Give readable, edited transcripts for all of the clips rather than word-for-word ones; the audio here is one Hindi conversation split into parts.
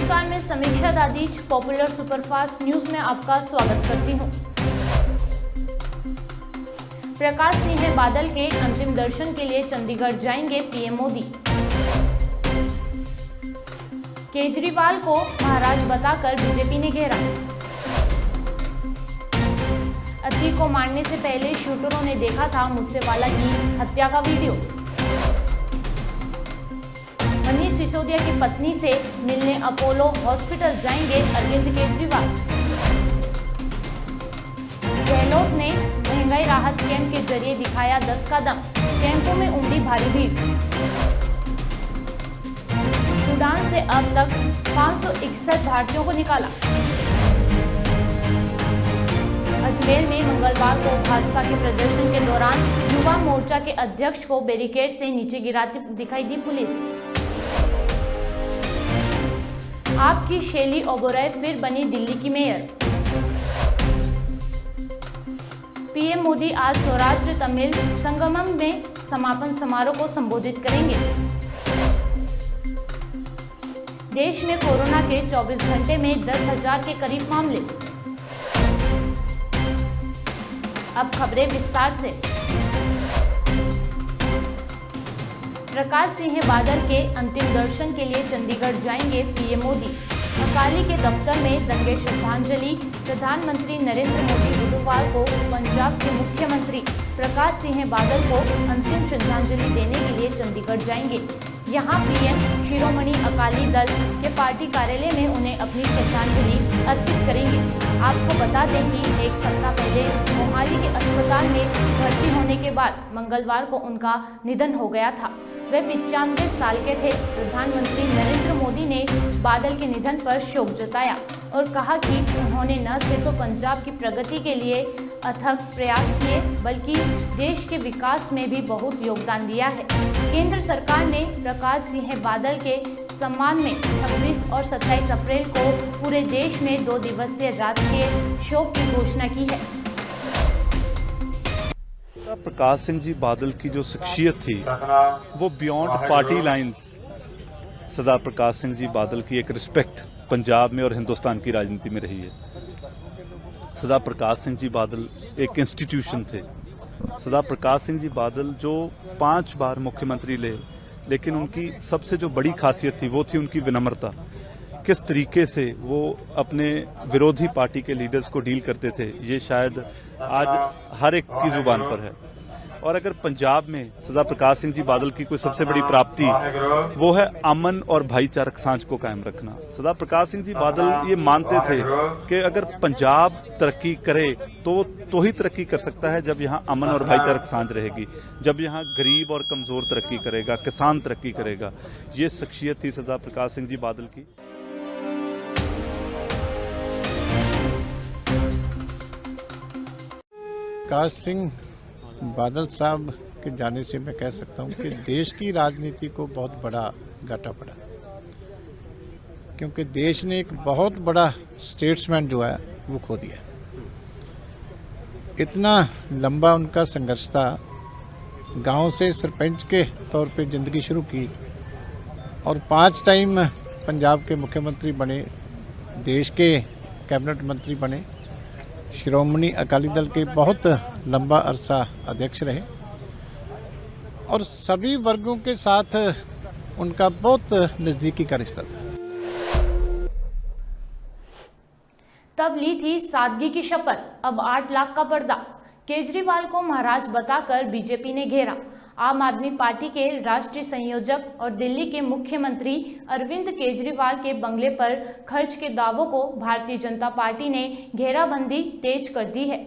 नमस्कार, मैं समीक्षा दादीज पॉपुलर सुपरफास्ट न्यूज में आपका स्वागत करती हूं। प्रकाश सिंह बादल के अंतिम दर्शन के लिए चंडीगढ़ जाएंगे पीएम मोदी। केजरीवाल को महाराज बताकर बीजेपी ने घेरा। अति को मारने से पहले शूटरों ने देखा था मूसेवाला की हत्या का वीडियो। मनीष सिसोदिया की पत्नी से मिलने अपोलो हॉस्पिटल जाएंगे अरविंद केजरीवाल। गहलोत ने महंगाई राहत कैंप के जरिए दिखाया 10 का दम, कैंपों में उमड़ी भारी भीड़। सूडान से अब तक 561 भारतीयों को निकाला। अजमेर में मंगलवार को भाजपा के प्रदर्शन के दौरान युवा मोर्चा के अध्यक्ष को बैरिकेड से नीचे गिराती दिखाई दी पुलिस। आपकी शैली ओबेरॉय फिर बनी दिल्ली की मेयर। पीएम मोदी आज सौराष्ट्र तमिल संगमम में समापन समारोह को संबोधित करेंगे। देश में कोरोना के 24 घंटे में 10,000 के करीब मामले। अब खबरें विस्तार से। प्रकाश सिंह बादल के अंतिम दर्शन के लिए चंडीगढ़ जाएंगे पीएम मोदी। अकाली के दफ्तर में देंगे श्रद्धांजलि। प्रधानमंत्री नरेंद्र मोदी बुधवार को पंजाब के मुख्यमंत्री प्रकाश सिंह बादल को अंतिम श्रद्धांजलि देने के लिए चंडीगढ़ जाएंगे। यहां पीएम शिरोमणि अकाली दल के पार्टी कार्यालय में उन्हें अपनी श्रद्धांजलि अर्पित करेंगे। आपको बता दें कि एक सप्ताह पहले मोहाली के अस्पताल में भर्ती होने के बाद मंगलवार को उनका निधन हो गया था। वे 95 साल के थे। प्रधानमंत्री नरेंद्र मोदी ने बादल के निधन पर शोक जताया और कहा कि उन्होंने न सिर्फ पंजाब की प्रगति के लिए अथक प्रयास किए बल्कि देश के विकास में भी बहुत योगदान दिया है। केंद्र सरकार ने प्रकाश सिंह बादल के सम्मान में 26 और 27 अप्रैल को पूरे देश में 2 दिवसीय राजकीय शोक की घोषणा की है। प्रकाश सिंह जी बादल की जो शख्सियत थी वो बियॉन्ड पार्टी लाइंस, सरदार प्रकाश सिंह जी बादल की एक रिस्पेक्ट पंजाब में और हिंदुस्तान की राजनीति में रही है। सरदार प्रकाश सिंह जी बादल एक इंस्टीट्यूशन थे। सरदार प्रकाश सिंह जी बादल जो 5 बार मुख्यमंत्री लेकिन उनकी सबसे जो बड़ी खासियत थी वो थी उनकी विनम्रता। किस तरीके से वो अपने विरोधी पार्टी के लीडर्स को डील करते थे ये शायद आज हर एक की जुबान पर है। और अगर पंजाब में सरदार प्रकाश सिंह जी बादल की कोई सबसे बड़ी प्राप्ति वो है अमन और भाईचारक सांझ को कायम रखना। सरदार प्रकाश सिंह जी बादल ये मानते थे कि अगर पंजाब तरक्की करे तो ही तरक्की कर सकता है जब यहाँ अमन और भाईचारक सांझ रहेगी, जब यहाँ गरीब और कमजोर तरक्की करेगा, किसान तरक्की करेगा। ये शख्सियत थी सरदार प्रकाश सिंह जी बादल की। प्रकाश सिंह बादल साहब के जाने से मैं कह सकता हूं कि देश की राजनीति को बहुत बड़ा घाटा पड़ा, क्योंकि देश ने एक बहुत बड़ा स्टेट्समैन जो है वो खो दिया। इतना लंबा उनका संघर्ष था, गांव से सरपंच के तौर पे ज़िंदगी शुरू की और 5 टाइम पंजाब के मुख्यमंत्री बने, देश के कैबिनेट मंत्री बने, श्रोमणी अकाली दल के बहुत लंबा अरसा अध्यक्ष रहे और सभी वर्गों के साथ उनका बहुत नज़दीकी का रिश्ता था। तब ली थी सादगी की शपथ, अब 8 लाख का पर्दा। केजरीवाल को महाराज बताकर बीजेपी ने घेरा। आम आदमी पार्टी के राष्ट्रीय संयोजक और दिल्ली के मुख्यमंत्री अरविंद केजरीवाल के बंगले पर खर्च के दावों को भारतीय जनता पार्टी ने घेराबंदी तेज कर दी है।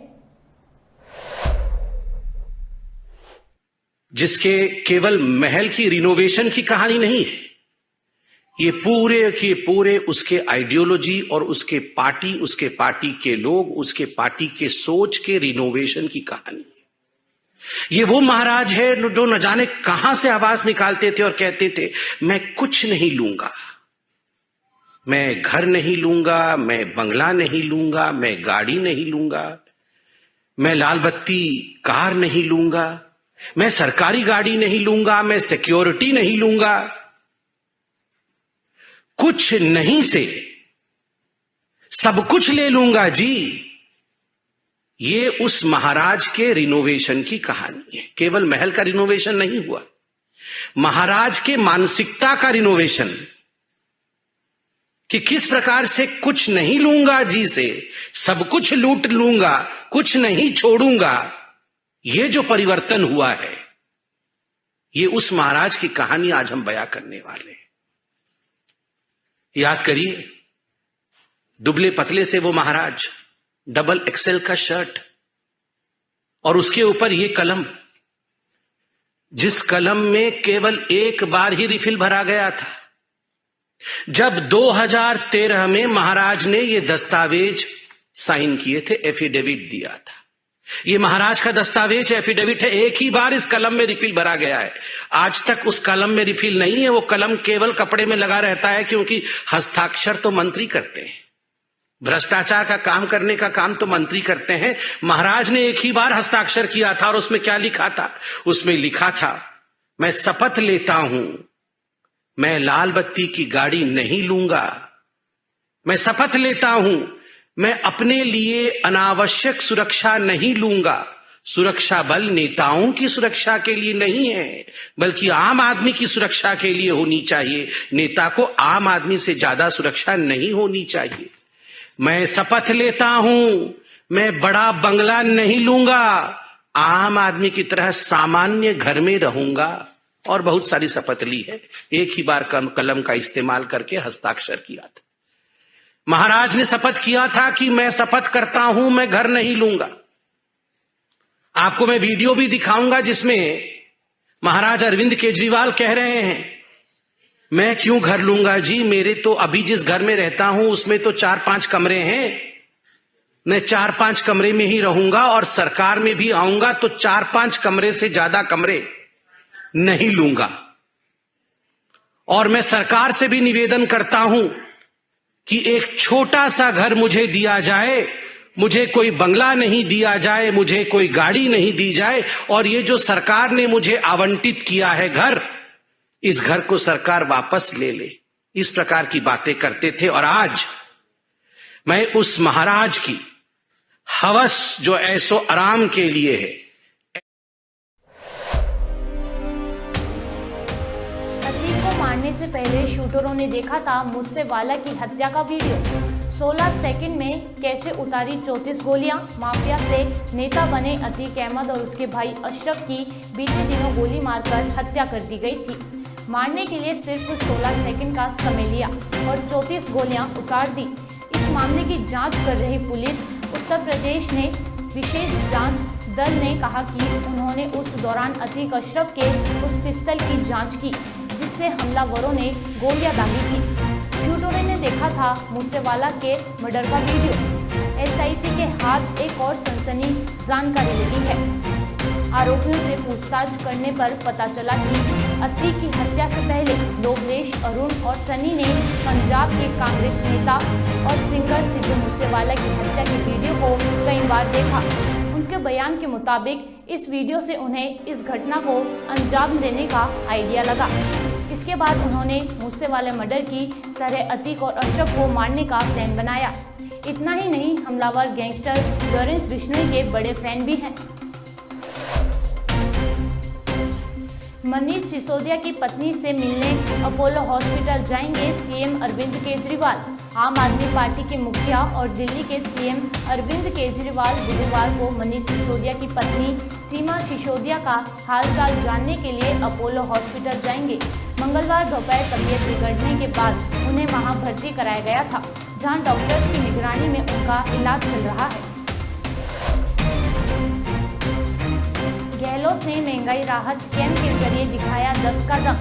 जिसके केवल महल की रिनोवेशन की कहानी नहीं है, ये पूरे के पूरे उसके आइडियोलॉजी और उसके पार्टी के लोग, उसके पार्टी के सोच के रिनोवेशन की कहानी है। ये वो महाराज है जो न जाने कहां से आवाज निकालते थे और कहते थे मैं कुछ नहीं लूंगा, मैं घर नहीं लूंगा, मैं बंगला नहीं लूंगा, मैं गाड़ी नहीं लूंगा, मैं लाल बत्ती कार नहीं लूंगा, मैं सरकारी गाड़ी नहीं लूंगा, मैं सिक्योरिटी नहीं लूंगा। कुछ नहीं से सब कुछ ले लूंगा जी, ये उस महाराज के रिनोवेशन की कहानी है। केवल महल का रिनोवेशन नहीं हुआ, महाराज के मानसिकता का रिनोवेशन, कि किस प्रकार से कुछ नहीं लूंगा जी से सब कुछ लूट लूंगा, कुछ नहीं छोड़ूंगा, ये जो परिवर्तन हुआ है, ये उस महाराज की कहानी आज हम बयां करने वाले हैं। याद करिए, दुबले पतले से वो महाराज, डबल एक्सेल का शर्ट और उसके ऊपर ये कलम, जिस कलम में केवल एक बार ही रिफिल भरा गया था। जब 2013 में महाराज ने ये दस्तावेज साइन किए थे, एफिडेविट दिया था, ये महाराज का दस्तावेज एफिडेविट है, एक ही बार इस कलम में रिफिल भरा गया है। आज तक उस कलम में रिफिल नहीं है, वो कलम केवल कपड़े में लगा रहता है, क्योंकि हस्ताक्षर तो मंत्री करते हैं, भ्रष्टाचार का काम करने का काम तो मंत्री करते हैं। महाराज ने एक ही बार हस्ताक्षर किया था, और उसमें क्या लिखा था? उसमें लिखा था, मैं शपथ लेता हूं, मैं लाल बत्ती की गाड़ी नहीं लूंगा। मैं शपथ लेता हूं, मैं अपने लिए अनावश्यक सुरक्षा नहीं लूंगा। सुरक्षा बल नेताओं की सुरक्षा के लिए नहीं है, बल्कि आम आदमी की सुरक्षा के लिए होनी चाहिए। नेता को आम आदमी से ज्यादा सुरक्षा नहीं होनी चाहिए। मैं शपथ लेता हूं, मैं बड़ा बंगला नहीं लूंगा, आम आदमी की तरह सामान्य घर में रहूंगा। और बहुत सारी शपथ ली है, एक ही बार कलम का इस्तेमाल करके हस्ताक्षर किया था। महाराज ने शपथ किया था कि मैं शपथ करता हूं, मैं घर नहीं लूंगा। आपको मैं वीडियो भी दिखाऊंगा जिसमें महाराज अरविंद केजरीवाल कह रहे हैं, मैं क्यों घर लूंगा जी, मेरे तो अभी जिस घर में रहता हूं उसमें तो 4-5 कमरे हैं, मैं 4-5 कमरे में ही रहूंगा, और सरकार में भी आऊंगा तो 4-5 कमरे से ज्यादा कमरे नहीं लूंगा। और मैं सरकार से भी निवेदन करता हूं कि एक छोटा सा घर मुझे दिया जाए, मुझे कोई बंगला नहीं दिया जाए, मुझे कोई गाड़ी नहीं दी जाए, और ये जो सरकार ने मुझे आवंटित किया है घर, इस घर को सरकार वापस ले ले। इस प्रकार की बातें करते थे। और आज मैं उस महाराज की हवस जो ऐसो आराम के लिए है, मारने से पहले शूटरों ने देखा था मुझसे वाला की हत्या का वीडियो। 16 सेकंड में कैसे उतारी 34 गोलियां। माफिया से नेता बने अतीक अहमद और उसके भाई अशरफ की बीते दिनों गोली मारकर हत्या कर दी गई थी। मारने के लिए सिर्फ 16 सेकंड का समय लिया और 34 गोलियां उतार दी। इस मामले की जांच कर रही पुलिस उत्तर प्रदेश ने विशेष जांच दल ने कहा कि उन्होंने उस दौरान अतीक अशरफ के उस पिस्तल की जांच की जिससे हमलावरों ने गोलियां दागी थी। शूटरों ने देखा था मूसेवाला के मर्डर का वीडियो। एसआईटी के हाथ एक और सनसनी जानकारी लगी है। आरोपियों से पूछताछ करने पर पता चला कि अतीक की हत्या से पहले लोकेश, अरुण और सनी ने पंजाब के कांग्रेस नेता और सिंगर सिद्धू मूसेवाला की हत्या के वीडियो को कई बार देखा। उनके बयान के मुताबिक इस वीडियो से उन्हें इस घटना को अंजाम देने का आइडिया लगा। इसके बाद उन्होंने मूसेवाला मर्डर की तरह अतीक और अशरफ को मारने का प्लान बनाया। इतना ही नहीं, हमलावर गैंगस्टर लॉरेंस बिश्नोई के बड़े फैन भी हैं। मनीष सिसोदिया की पत्नी से मिलने अपोलो हॉस्पिटल जाएंगे सीएम अरविंद केजरीवाल। आम आदमी पार्टी के मुखिया और दिल्ली के सीएम अरविंद केजरीवाल बुधवार को मनीष सिसोदिया की पत्नी सीमा सिसोदिया का हालचाल जानने के लिए अपोलो हॉस्पिटल जाएंगे। मंगलवार दोपहर तबीयत बिगड़ने के बाद उन्हें वहां भर्ती कराया गया था, जहां डॉक्टर्स की निगरानी में उनका इलाज चल रहा है। गहलोत ने महंगाई राहत कैंप के जरिए दिखाया 10 का दम।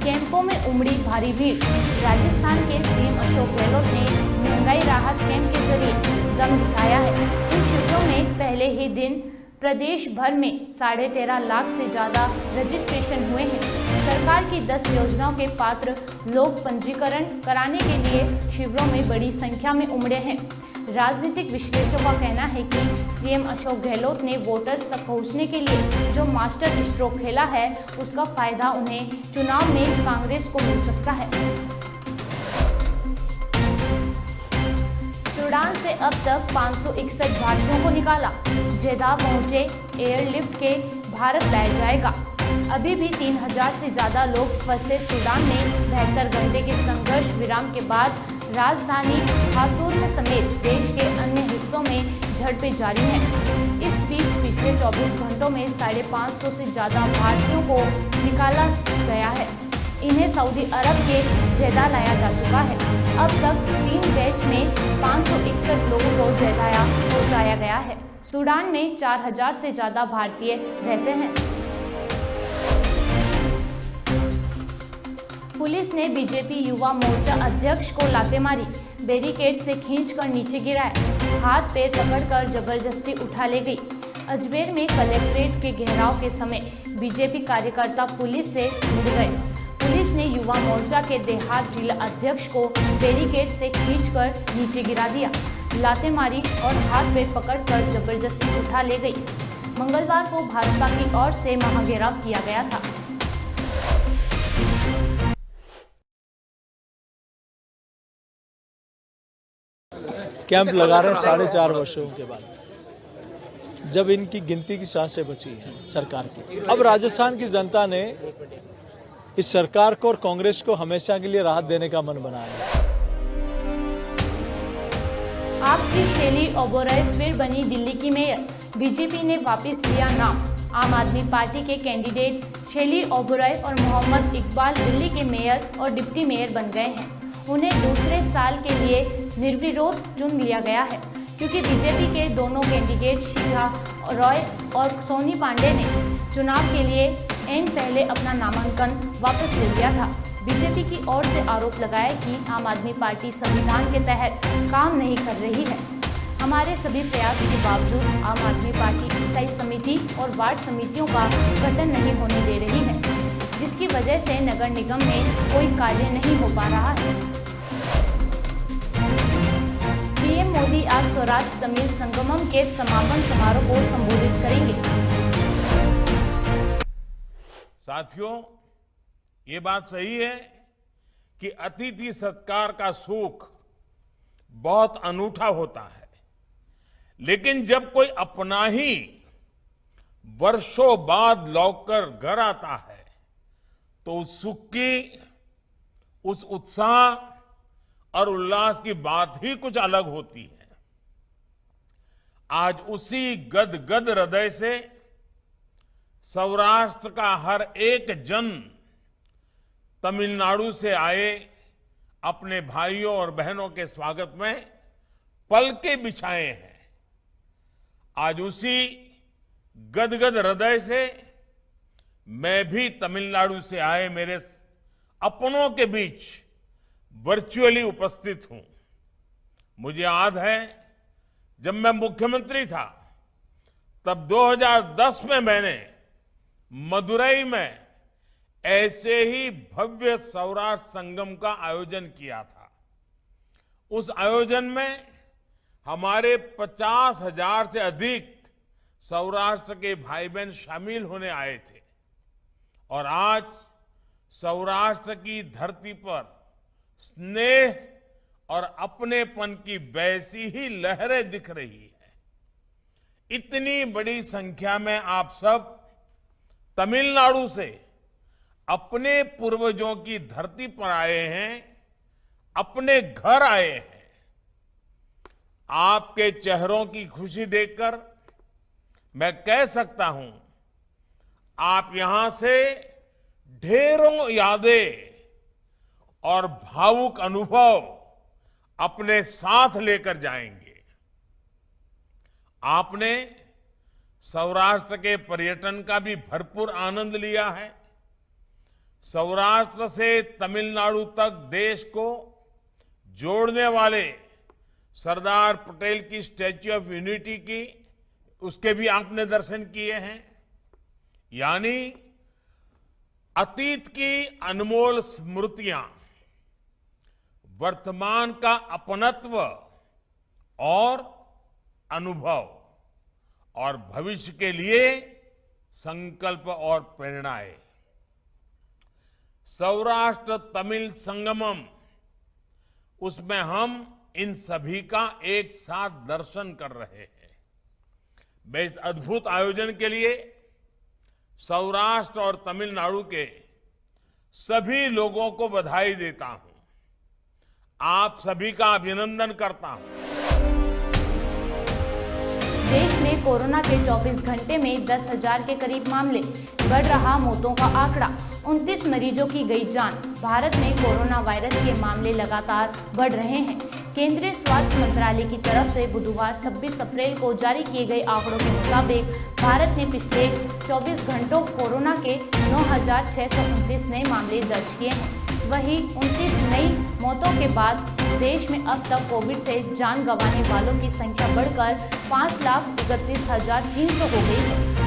कैंपों में उमड़ी भारी भीड़। राजस्थान के सीएम अशोक गहलोत ने महंगाई राहत कैंप के जरिए दम दिखाया है। इन शिविरों में पहले ही दिन प्रदेश भर में 13.5 लाख से ज़्यादा रजिस्ट्रेशन हुए हैं। सरकार की 10 योजनाओं के पात्र लोग पंजीकरण कराने के लिए शिविरों में बड़ी संख्या में उमड़े हैं। राजनीतिक विश्लेषकों का कहना है कि सीएम अशोक गहलोत ने वोटर्स तक पहुंचने के लिए जो मास्टर स्ट्रोक खेला है, उसका फायदा उन्हें चुनाव में कांग्रेस को मिल सकता है। सूडान से अब तक 561 भारतीयों को निकाला। जेदा पहुंचे एयरलिफ्ट के भारत लाया जाएगा। अभी भी 3000 से ज्यादा लोग फंसे सूडान में 72 घंटे के संघर्ष विराम के बाद राजधानी खार्तूम समेत देश के अन्य हिस्सों में झड़पें जारी हैं। इस बीच पिछले 24 घंटों में 550 से ज्यादा भारतीयों को निकाला गया है। इन्हें सऊदी अरब के जेदा लाया जा चुका है। अब तक 3 बैच में 561 लोगों को जेदा पहुंचाया गया है। सूडान में 4000 से ज्यादा भारतीय रहते हैं। पुलिस ने बीजेपी युवा मोर्चा अध्यक्ष को लाते मारी, बैरिकेड से खींचकर नीचे गिराया, हाथ पैर पकड़कर जबरदस्ती उठा ले गई। अजमेर में कलेक्ट्रेट के घेराव के समय बीजेपी कार्यकर्ता पुलिस से भिड़ गए। पुलिस ने युवा मोर्चा के देहात जिला अध्यक्ष को बैरिकेड से खींचकर नीचे गिरा दिया, लातेमारी और हाथ पैर पकड़कर जबरदस्ती उठा ले गई। मंगलवार को भाजपा की ओर से महाघेराव किया गया था। कैंप लगा रहे हैं 4.5 वर्षों के बाद, जब इनकी गिनती की सांसें बची हैं सरकार की। अब राजस्थान की जनता ने इस सरकार को और कांग्रेस को हमेशा के लिए राहत देने का मन बनाया है। आपकी शैली ओबेरॉय फिर बनी दिल्ली की मेयर। बीजेपी ने वापस लिया नाम। आम आदमी पार्टी के कैंडिडेट शैली ओबेरॉय और मोहम्मद इकबाल दिल्ली के मेयर और डिप्टी मेयर बन गए हैं। उन्हें दूसरे साल के लिए निर्विरोध चुन लिया गया है, क्योंकि बीजेपी के दोनों कैंडिडेट शीला रॉय और सोनी पांडे ने चुनाव के लिए एन पहले अपना नामांकन वापस ले लिया था। बीजेपी की ओर से आरोप लगाया कि आम आदमी पार्टी संविधान के तहत काम नहीं कर रही है। हमारे सभी प्रयास के बावजूद आम आदमी पार्टी स्थायी समिति और वार्ड समितियों का गठन नहीं होने दे रही है, जिसकी वजह से नगर निगम में कोई कार्य नहीं हो पा रहा है। पीएम मोदी आज स्वराष्ट्र तमिल संगमम के समापन समारोह को संबोधित करेंगे। साथियों, ये बात सही है कि अतिथि सत्कार का सुख बहुत अनूठा होता है, लेकिन जब कोई अपना ही वर्षों बाद लौटकर घर आता है तो उस सुख की, उस उत्साह और उल्लास की बात ही कुछ अलग होती है। आज उसी गदगद हृदय से सौराष्ट्र का हर एक जन तमिलनाडु से आए अपने भाइयों और बहनों के स्वागत में पलके बिछाए हैं। आज उसी गदगद हृदय से मैं भी तमिलनाडु से आए मेरे अपनों के बीच वर्चुअली उपस्थित हूं। मुझे याद है, जब मैं मुख्यमंत्री था तब 2010 में मैंने मदुरई में ऐसे ही भव्य सौराष्ट्र संगम का आयोजन किया था। उस आयोजन में हमारे 50,000 से अधिक सौराष्ट्र के भाई बहन शामिल होने आए थे और आज सौराष्ट्र की धरती पर स्नेह और अपनेपन की वैसी ही लहरें दिख रही है। इतनी बड़ी संख्या में आप सब तमिलनाडु से अपने पूर्वजों की धरती पर आए हैं, अपने घर आए हैं। आपके चेहरों की खुशी देखकर मैं कह सकता हूं, आप यहां से ढेरों यादें और भावुक अनुभव अपने साथ लेकर जाएंगे। आपने सौराष्ट्र के पर्यटन का भी भरपूर आनंद लिया है। सौराष्ट्र से तमिलनाडु तक देश को जोड़ने वाले सरदार पटेल की स्टैच्यू ऑफ यूनिटी की उसके भी आपने दर्शन किए हैं। यानी अतीत की अनमोल स्मृतियां, वर्तमान का अपनत्व और अनुभव और भविष्य के लिए संकल्प और प्रेरणाएं। सौराष्ट्र तमिल संगमम, उसमें हम इन सभी का एक साथ दर्शन कर रहे हैं। मैं इस अद्भुत आयोजन के लिए सौराष्ट्र और तमिलनाडु के सभी लोगों को बधाई देता हूं। आप सभी का अभिनंदन करता हूं। देश में कोरोना के 24 घंटे में 10,000 के करीब मामले, बढ़ रहा मौतों का आंकड़ा, 29 मरीजों की गई जान। भारत में कोरोना वायरस के मामले लगातार बढ़ रहे हैं। केंद्रीय स्वास्थ्य मंत्रालय की तरफ से बुधवार 26 अप्रैल को जारी किए गए आंकड़ों के मुताबिक भारत ने पिछले 24 घंटों कोरोना के 9,629 नए मामले दर्ज किए हैं। वहीं 29 नई मौतों के बाद देश में अब तक कोविड से जान गंवाने वालों की संख्या बढ़कर 5,31,300 हो गई है।